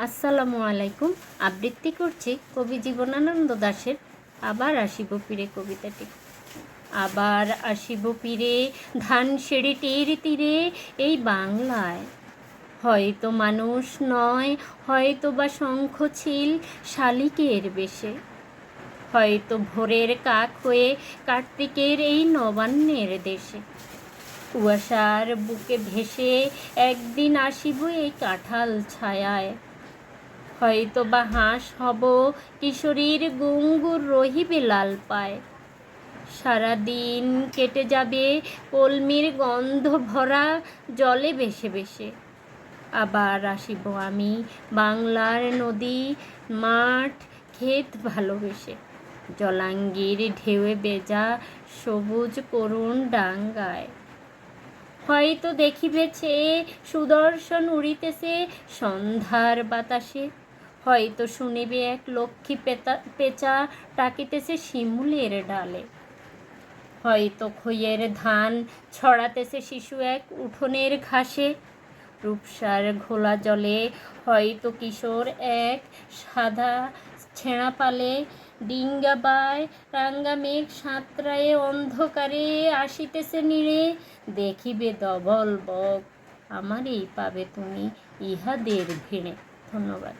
আসসালামু আলাইকুম। আবৃত্তি করছি কবি জীবনানন্দ দাশের আবার আসিব ফিরে কবিতাটি। আবার আসিব ফিরে ধানসিঁড়িটির তীরে এই বাংলায়, হয়তো মানুষ নয়, হয়তো বা শঙ্খচিল শালিকের বেশে, হয়তো ভোরের কাক হয়ে কার্তিকের এই নবান্নের দেশে। কুয়াশার বুকে ভেসে একদিন আসিব এই কাঁঠাল ছায়ায়, হয়তো বা হাঁস হব কিশোরীর গুঙ্গুর রহিবে লাল পায়। সারাদিন কেটে যাবে কলমির গন্ধ ভরা জলে ভেসে ভেসে। আবার আসিব আমি বাংলার নদী মাঠ ক্ষেত ভালোবেসে, জলাঙ্গির ঢেউয়ে বেজা সবুজ করুণ ডাঙ্গায়। হয়তো দেখিবে চেয়ে সুদর্শন উড়িতেছে সন্ধ্যার বাতাসে, হয়তো শুনিবে এক লক্ষ্মী পেঁচা ডাকিতেছে শিমুলের ডালে, হয়তো খইয়ের ধান ছড়াতেছে শিশু এক উঠোনের ঘাসে। রূপসার ঘোলা জলে হয়তো কিশোর এক সাদা ছেঁড়া পালে, ডিঙ্গাবায় রাঙ্গা মেঘ সাঁতরায়ে অন্ধকারে আসিতেছে নীড়ে। দেখিবে ধবল বক আমারই পাবে তুমি ইহাদের ভিড়ে। ধন্যবাদ।